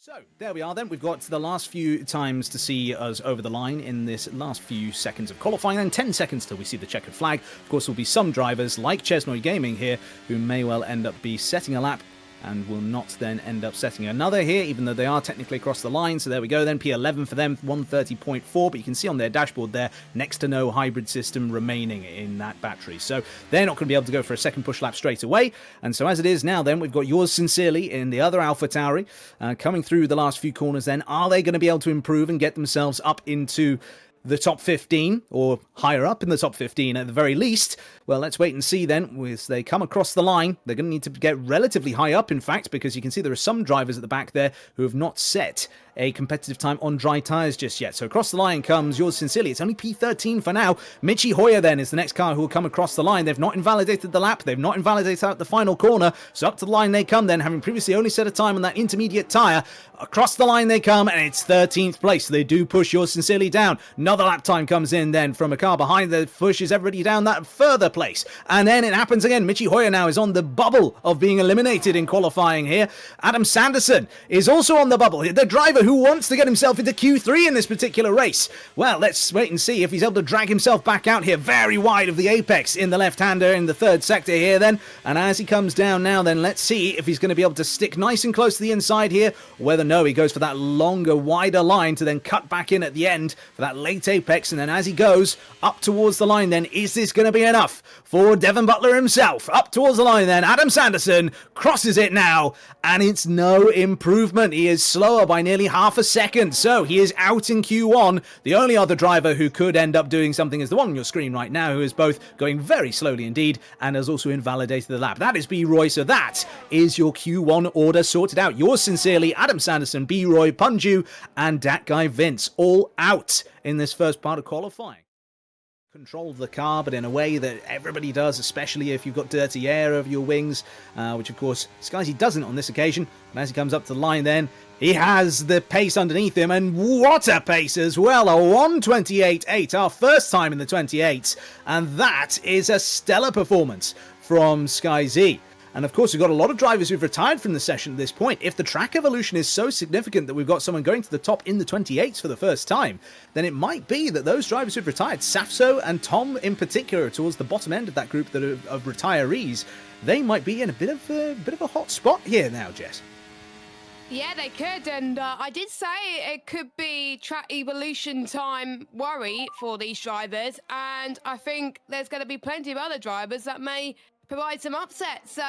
So, there we are then. We've got the last few times to see us over the line in this last few seconds of qualifying, and 10 seconds till we see the checkered flag. Of course, there will be some drivers, like Chesnoy Gaming here, who may well end up be setting a lap and will not then end up setting another here, even though they are technically across the line. So there we go then, P11 for them, 130.4, but you can see on their dashboard there, next to no hybrid system remaining in that battery. So they're not going to be able to go for a second push lap straight away. And so as it is now then, we've got yours sincerely in the other AlphaTauri coming through the last few corners then. Are they going to be able to improve and get themselves up into the top 15, or higher up in the top 15 at the very least? Well, let's wait and see then. As they come across the line, they're going to need to get relatively high up, in fact, because you can see there are some drivers at the back there who have not set a competitive time on dry tyres just yet. So across the line comes yours sincerely. It's only P13 for now. Michi Hoyer then is the next car who will come across the line. They've not invalidated the lap. They've not invalidated out the final corner. So up to the line they come then, having previously only set a time on that intermediate tyre. Across the line they come, and it's 13th place. So they do push yours sincerely down. Another lap time comes in then from a car behind that pushes everybody down that further place. And then it happens again. Michi Hoyer now is on the bubble of being eliminated in qualifying here. Adam Sanderson is also on the bubble. The driver who wants to get himself into Q3 in this particular race. Well, let's wait and see if he's able to drag himself back out here, very wide of the apex in the left-hander in the third sector here then. And as he comes down now then, let's see if he's going to be able to stick nice and close to the inside here, whether no, he goes for that longer, wider line to then cut back in at the end for that late apex. And then as he goes up towards the line then, is this going to be enough for Devon Butler himself? Up towards the line then, Adam Sanderson crosses it now, and it's no improvement. He is slower by nearly half a second, so he is out in Q1. The only other driver who could end up doing something is the one on your screen right now, who is both going very slowly indeed and has also invalidated the lap. That is B-Roy, so that is your Q1 order sorted out. Yours sincerely, Adam Sanderson, B-Roy, Punju, and that guy Vince, all out in this first part of qualifying. Control the car, but in a way that everybody does, especially if you've got dirty air over your wings, which of course Skyzy doesn't on this occasion. And as he comes up to the line then, he has the pace underneath him, and what a pace as well, a 1:28.8, our first time in the 28s, and that is a stellar performance from Skyzy. And of course, we've got a lot of drivers who've retired from the session at this point. If the track evolution is so significant that we've got someone going to the top in the 28s for the first time, then it might be that those drivers who've retired, Safso and Tom in particular, towards the bottom end of that group that are of retirees, they might be in a bit of a hot spot here now, Jess. Yeah, they could, and I did say it could be track evolution time worry for these drivers, and I think there's going to be plenty of other drivers that may provide some upsets. So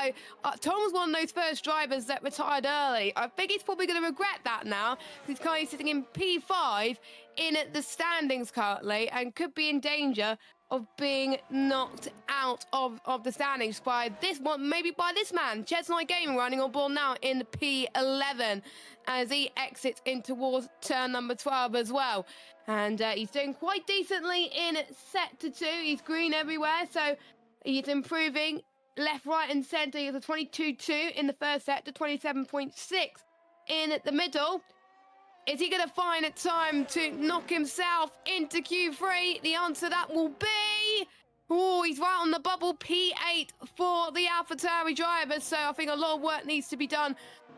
Tom was one of those first drivers that retired early. I think he's probably going to regret that now, because he's currently sitting in P5 in the standings currently, and could be in danger of being knocked out of the standings by this one, maybe by this man, Chesnoy Gaming, running on board now in P11 as he exits in towards turn number 12 as well. And he's doing quite decently in sector 2. He's green everywhere, so he's improving left, right, and centre. He has a 22.2 in the first sector, 27.6 in the middle. Is he going to find a time to knock himself into Q3? The answer to that will be... Oh, he's right on the bubble, P8 for the AlphaTauri driver. So I think a lot of work needs to be done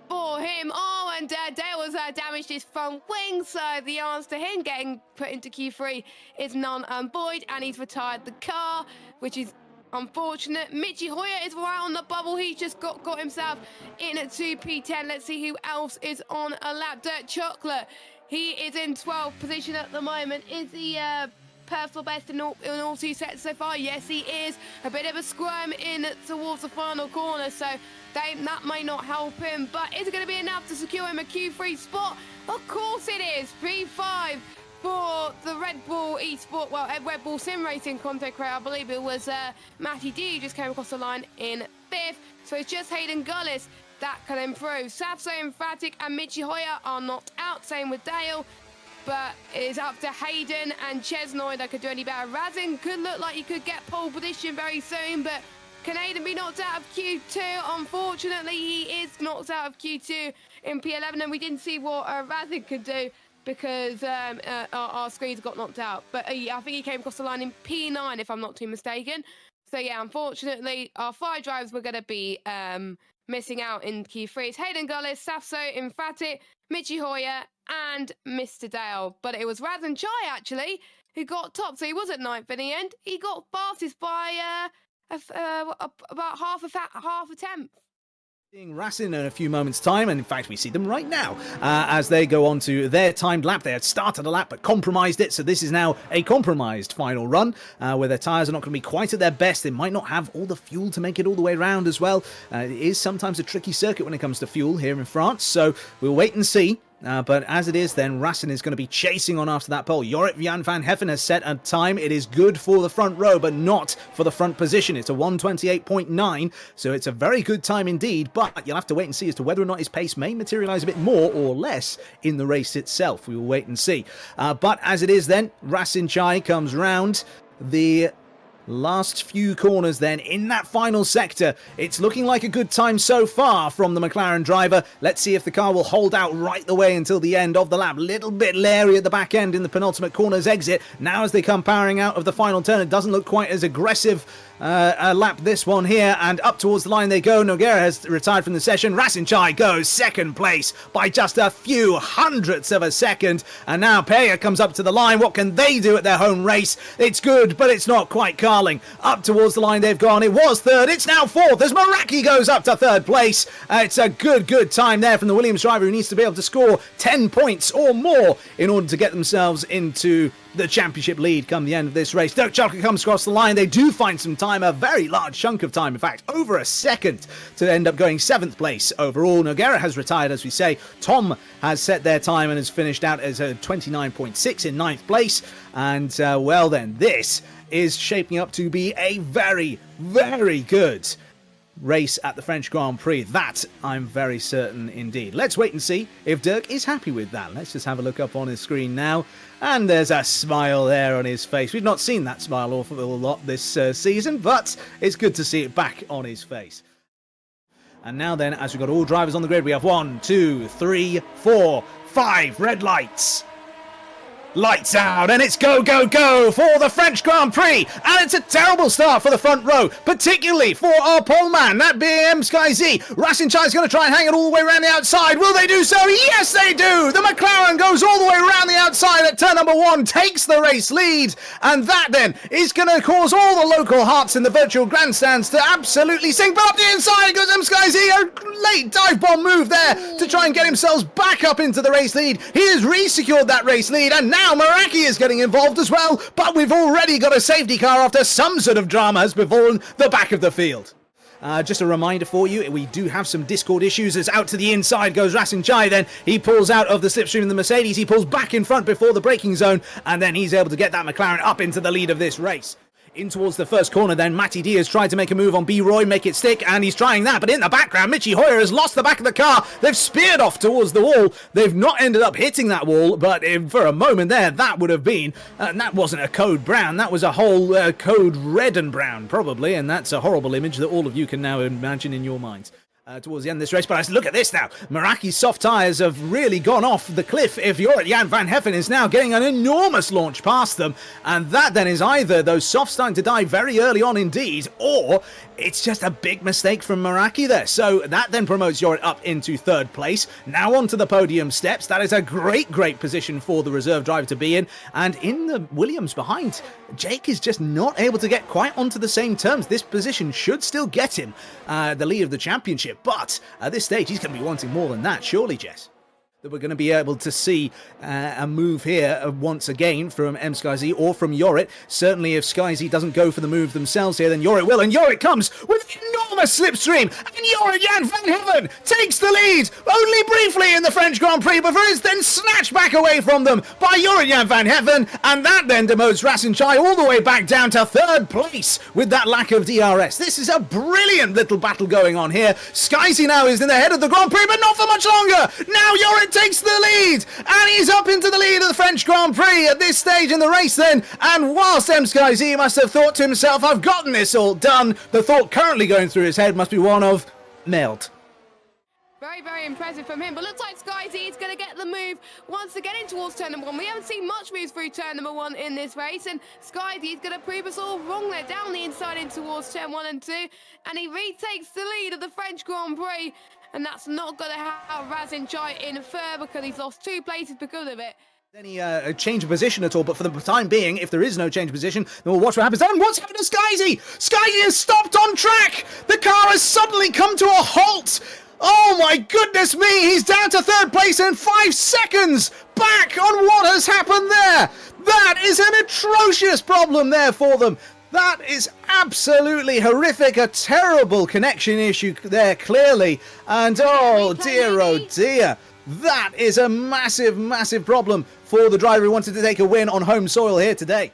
for him. Oh, and Dale has damaged his front wing. So the answer to him getting put into Q3 is none and void. And he's retired the car, which is unfortunate. Michi Hoyer is right on the bubble. He's just got himself in at 2P10. Let's see who else is on a lap. Dirt Chocolate. He is in 12th position at the moment. Is he personal best in all two sets so far? Yes, he is. A bit of a squirm in towards the final corner, so that may not help him. But is it going to be enough to secure him a Q3 spot? Of course it is. P5 for the Red Bull Esports, well, Red Bull Sim Racing content creator. I believe it was Matty D who just came across the line in 5th. So it's just Hayden Gullis that can improve. Safso, Emphatic, and Michi Hoyer are not out. Same with Dale. But it's up to Hayden and Chesnoy that could do any better. Razin could look like he could get pole position very soon, but can Hayden be knocked out of Q2? Unfortunately, he is knocked out of Q2 in P11, and we didn't see what Razin could do because our screens got knocked out. But I think he came across the line in P9, if I'm not too mistaken. So yeah, unfortunately, our 5 drivers were going to be missing out in Q3 is Hayden Gullis, Safso, Infati, Michi Hoyer, and Mr. Dale. But it was Razan Chai, actually, who got top. So he was at 9th in the end. He got fastest by about half a tenth. Seeing Rasin in a few moments' time, and in fact we see them right now as they go on to their timed lap. They had started a lap but compromised it, so this is now a compromised final run where their tyres are not going to be quite at their best. They might not have all the fuel to make it all the way around as well. It is sometimes a tricky circuit when it comes to fuel here in France, so we'll wait and see. But as it is, then Rasin is going to be chasing on after that pole. Jorrit Jan van Heffen has set a time. It is good for the front row, but not for the front position. It's a 1:28.9, so it's a very good time indeed. But you'll have to wait and see as to whether or not his pace may materialise a bit more or less in the race itself. We will wait and see. But as it is, then Rasin Chai comes round the last few corners then in that final sector. It's looking like a good time so far from the McLaren driver. Let's see if the car will hold out right the way until the end of the lap. Little bit leery at the back end in the penultimate corner's exit. Now as they come powering out of the final turn, it doesn't look quite as aggressive a lap this one here, and up towards the line they go. Nogueira has retired from the session. Rasin Chai goes second place by just a few hundredths of a second, and now Peya comes up to the line. What can they do at their home race? It's good, but it's not quite Carling. Up towards the line they've gone. It was third, it's now fourth as Meraki goes up to third place. It's a good time there from the Williams driver, who needs to be able to score 10 points or more in order to get themselves into the championship lead come the end of this race. Dirk Chucker comes across the line. They do find some time, a very large chunk of time, in fact, over a second, to end up going 7th place overall. Nogueira has retired, as we say. Tom has set their time and has finished out as a 29.6 in 9th place. And, well then, this is shaping up to be a very good race at the French Grand Prix. That I'm very certain indeed. Let's wait and see if Dirk is happy with that. Let's just have a look up on his screen now, and there's a smile there on his face. We've not seen that smile awful lot this season, but it's good to see it back on his face. And now then, as we've got all drivers on the grid, we have 1, 2, 3, 4, 5 red lights. Lights out, and it's go for the French Grand Prix, and it's a terrible start for the front row, particularly for our pole man, that being Sky Z. Rasin Chai is going to try and hang it all the way around the outside. Will they do so? Yes, they do! The McLaren goes all the way around the outside at turn number 1, takes the race lead, and that then is going to cause all the local hearts in the virtual grandstands to absolutely sing. But up the inside goes Sky Z, a late dive bomb move there to try and get themselves back up into the race lead. He has re-secured that race lead, and now Meraki is getting involved as well, but we've already got a safety car after some sort of drama has befallen the back of the field. Just a reminder for you, we do have some Discord issues as out to the inside goes Rasin Chai. Then he pulls out of the slipstream of the Mercedes, he pulls back in front before the braking zone, and then he's able to get that McLaren up into the lead of this race. In towards the first corner then, Matty Diaz tried to make a move on B-Roy, make it stick, and he's trying that, but in the background, Michi Hoyer has lost the back of the car. They've speared off towards the wall. They've not ended up hitting that wall, but for a moment there, that would have been, that wasn't a code brown, that was a whole code red and brown, probably, and that's a horrible image that all of you can now imagine in your minds. Towards the end of this race, but look at this now. Meraki's soft tyres have really gone off the cliff. If Jorrit Jan van Heffen is now getting an enormous launch past them, and that then is either those softs starting to die very early on indeed, or it's just a big mistake from Meraki there. So that then promotes Jorrit up into 3rd place. Now onto the podium steps. That is a great position for the reserve driver to be in. And in the Williams behind, Jake is just not able to get quite onto the same terms. This position should still get him the lead of the championship. But at this stage, he's going to be wanting more than that, surely, Jess? That we're going to be able to see a move here once again from MSkyZ or from Jorrit. Certainly if SkyZ doesn't go for the move themselves here, then Jorrit will, and Jorrit comes with enormous slipstream, and Jorrit Jan van Heffen takes the lead, only briefly in the French Grand Prix, before it's then snatched back away from them by Jorrit Jan van Heffen, and that then demotes Rasin Chai all the way back down to 3rd place with that lack of DRS. This is a brilliant little battle going on here. SkyZ now is in the head of the Grand Prix, but not for much longer. Now Jorrit takes the lead, and he's up into the lead of the French Grand Prix at this stage in the race then, and whilst MSkyZ must have thought to himself, I've gotten this all done, the thought currently going through his head must be one of melt. Very, very impressive from him. But looks like SkyZ is going to get the move once again in towards turn number 1. We haven't seen much moves through turn number 1 in this race, and SkyZ is going to prove us all wrong there. Down the inside in towards turn 1 and 2, and he retakes the lead of the French Grand Prix. And that's not going to have Razin Chai in third because he's lost 2 places because of it. Any change of position at all, but for the time being, if there is no change of position, then we'll watch what happens. And what's happened to SkyZ? SkyZ has stopped on track! The car has suddenly come to a halt! Oh my goodness me, he's down to third place in 5 seconds! Back on what has happened there! That is an atrocious problem there for them. That is absolutely horrific, a terrible connection issue there, clearly. And oh dear, that is a massive, massive problem for the driver who wanted to take a win on home soil here today.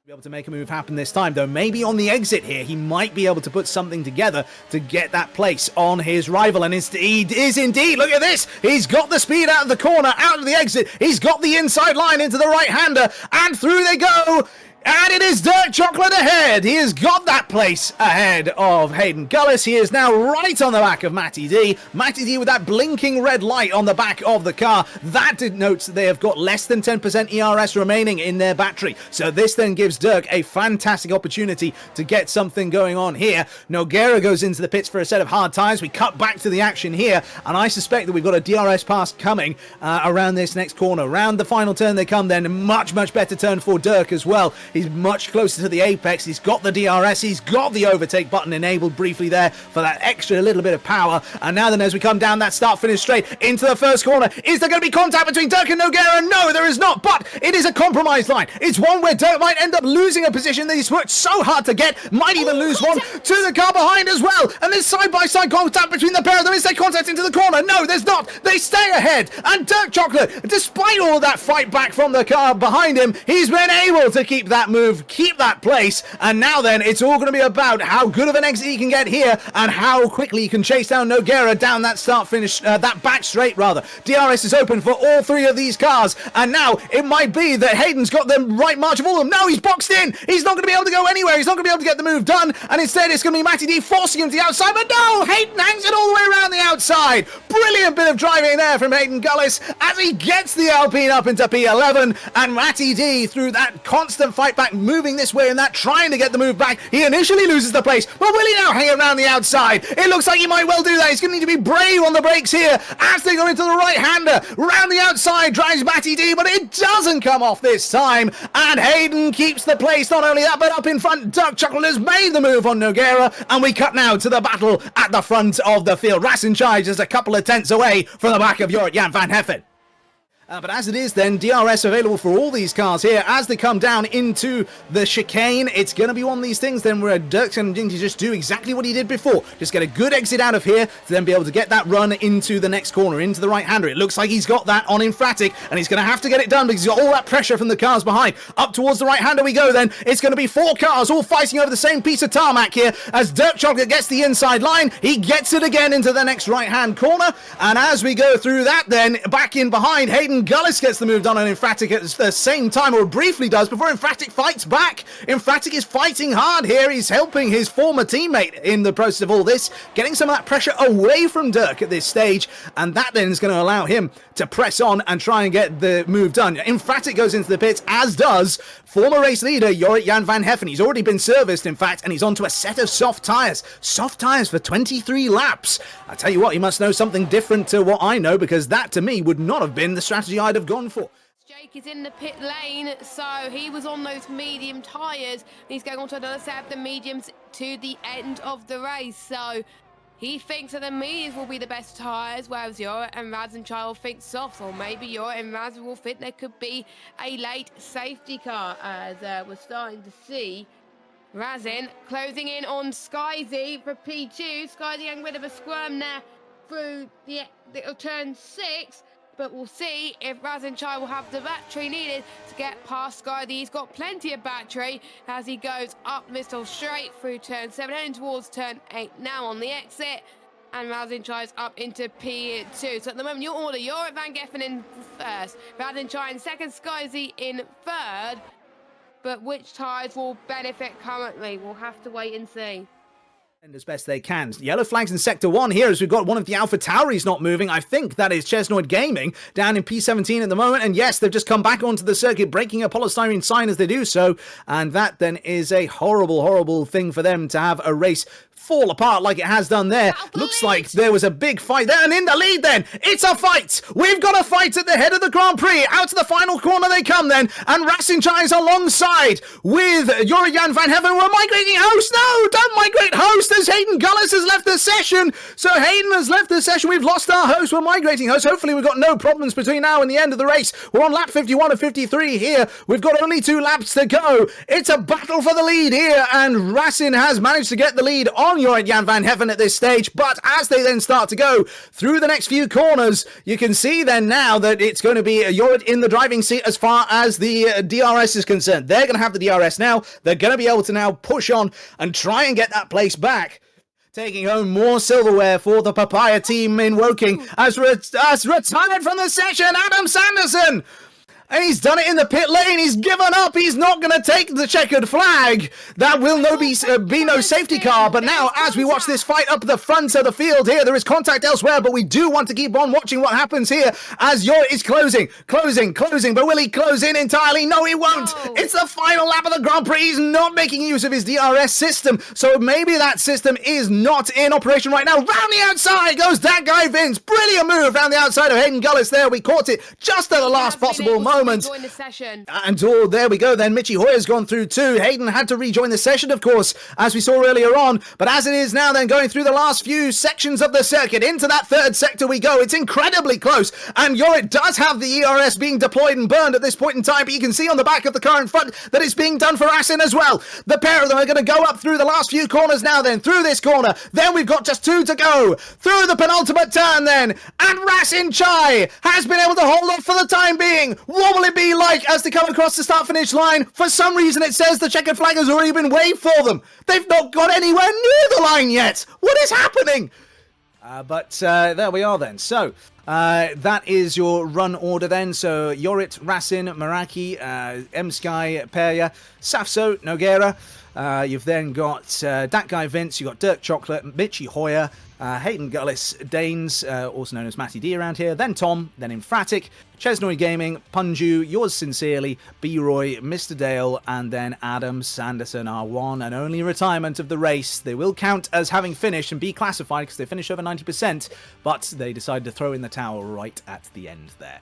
Be able to make a move happen this time, though. Maybe on the exit here, he might be able to put something together to get that place on his rival. And he is indeed. Look at this. He's got the speed out of the corner, out of the exit. He's got the inside line into the right-hander, and through they go. And it is Dirk Chocolate ahead. He has got that place ahead of Hayden Gullis. He is now right on the back of Matty D. Matty D with that blinking red light on the back of the car. That denotes that they have got less than 10% ERS remaining in their battery. So this then gives Dirk a fantastic opportunity to get something going on here. Nogueira goes into the pits for a set of hard tyres. We cut back to the action here, and I suspect that we've got a DRS pass coming around this next corner. Around the final turn they come then. Much, much better turn for Dirk as well. He's much closer to the apex. He's got the DRS. He's got the overtake button enabled briefly there for that extra little bit of power. And now then, as we come down that start-finish straight into the first corner, is there going to be contact between Dirk and Nogueira? No, there is not. But it is a compromised line. It's one where Dirk might end up losing a position that he's worked so hard to get. Might even lose one to the car behind as well. And there's side-by-side contact between the pair of them. Is there contact into the corner? No, there's not. They stay ahead. And Dirk Chocolate, despite all of that fight back from the car behind him, he's been able to keep that move, keep that place, and now then it's all going to be about how good of an exit he can get here and how quickly he can chase down Nogueira down that start-finish, that back straight rather. DRS is open for all 3 of these cars, and now it might be that Hayden's got the right march of all of them. No, he's boxed in. He's not going to be able to go anywhere. He's not going to be able to get the move done, and instead it's going to be Matty D forcing him to the outside, but no, Hayden hangs it all the way around the outside. Brilliant bit of driving there from Hayden Gullis as he gets the Alpine up into P11, and Matty D, through that constant fight back, moving this way and that, trying to get the move back. He initially loses the place, but will he now hang around the outside? It looks like he might well do that. He's going to need to be brave on the brakes here as they go into the right-hander. Round the outside drives Matty D, but it doesn't come off this time, and Hayden keeps the place. Not only that, but up in front, Dirk Chocolate has made the move on Nogueira, and we cut now to the battle at the front of the field. Razin Chai just a couple of tenths away from the back of Jan van Heffen. But as it is then, DRS available for all these cars here as they come down into the chicane. It's going to be one of these things then where Dirk's going to just do exactly what he did before. Just get a good exit out of here to then be able to get that run into the next corner, into the right-hander. It looks like he's got that on Infratic, and he's going to have to get it done because he's got all that pressure from the cars behind. Up towards the right-hander we go then. It's going to be 4 cars all fighting over the same piece of tarmac here as Dirk Chocolate gets the inside line. He gets it again into the next right-hand corner, and as we go through that then, back in behind, Hayden Gullis gets the move done on Infratic at the same time, or briefly does, before Infratic fights back. Infratic is fighting hard here. He's helping his former teammate in the process of all this, getting some of that pressure away from Dirk at this stage, and that then is going to allow him to press on and try and get the move done. Infratic goes into the pits, as does former race leader Jan van Heffen. He's already been serviced, in fact, and he's onto a set of soft tyres. Soft tyres for 23 laps. I tell you what, he must know something different to what I know, because that, to me, would not have been the strategy I'd have gone for. Jake is in the pit lane, so he was on those medium tyres. He's going on to another set of the mediums to the end of the race, so he thinks that the mediums will be the best tyres, whereas Yora and Razin Chai will think soft, or maybe Yora and Razin will think there could be a late safety car, as we're starting to see Razin closing in on SkyZ for P2. SkyZ getting rid of a squirm there through the turn 6. But we'll see if Razin Chai will have the battery needed to get past SkyZ. He's got plenty of battery as he goes up Mistle straight through turn 7, heading towards turn 8 now on the exit. And Razin Chai's up into P2. So at the moment, your order, you're at Van Geffen in first, Razin Chai in second, SkyZ in third. But which tyres will benefit currently? We'll have to wait and see. as best they can. Yellow flags in Sector 1 here as we've got one of the Alpha Tauris not moving. I think that is Chesnoid Gaming down in P17 at the moment. And yes, they've just come back onto the circuit, breaking a polystyrene sign as they do so. And that then is a horrible, horrible thing for them to have a race fall apart like it has done there. Looks like there was a big fight there, and in the lead then, it's a fight! We've got a fight at the head of the Grand Prix. Out to the final corner they come then, and Rasinchai is alongside with Jorijan van Heaven. We're migrating host! No, don't migrate host as Hayden Gullis has left the session. So Hayden has left the session. We've lost our host. We're migrating host. Hopefully we've got no problems between now and the end of the race. We're on lap 51 of 53 here. We've got only 2 laps to go. It's a battle for the lead here, and Rasin has managed to get the lead on Jan van Heaven at this stage, but as they then start to go through the next few corners, you can see then now that it's going to be Jorrit in the driving seat as far as the DRS is concerned. They're going to have the DRS now. They're going to be able to now push on and try and get that place back. Taking home more silverware for the Papaya team in Woking as retired from the session, Adam Sanderson. And he's done it in the pit lane. He's given up. He's not going to take the checkered flag. That will be no safety car. But now, as we watch this fight up the front of the field here, there is contact elsewhere. But we do want to keep on watching what happens here as Jorrit is closing. But will he close in entirely? No, he won't. No. It's the final lap of the Grand Prix. He's not making use of his DRS system. So maybe that system is not in operation right now. Round the outside goes that guy Vince. Brilliant move round the outside of Hayden Gullis there. We caught it just at the last possible moment. The session. And there we go then. Michi Hoyer's gone through too. Hayden had to rejoin the session, of course, as we saw earlier on. But as it is now then, going through the last few sections of the circuit, into that third sector we go. It's incredibly close. And Jorrit does have the ERS being deployed and burned at this point in time. But you can see on the back of the car in front that it's being done for Rasin as well. The pair of them are going to go up through the last few corners now then. Through this corner. Then we've got just 2 to go. Through the penultimate turn then. And Rasinchai has been able to hold off for the time being. What will it be like as they come across the start-finish line? For some reason it says the checkered flag has already been waved for them. They've not got anywhere near the line yet. What is happening? But there we are then. So that is your run order then. So Jorrit, Rasin, Meraki, M-Sky, Perya, Safso, Nogueira. You've then got that guy Vince, you've got Dirk Chocolate, Michi Hoyer, Hayden Gullis, Danes, also known as Matty D around here, then Tom, then Infratic, Chesnoid Gaming, Punju, yours sincerely, B-Roy, Mr. Dale, and then Adam Sanderson, our one and only retirement of the race. They will count as having finished and be classified because they finished over 90%, but they decided to throw in the towel right at the end there.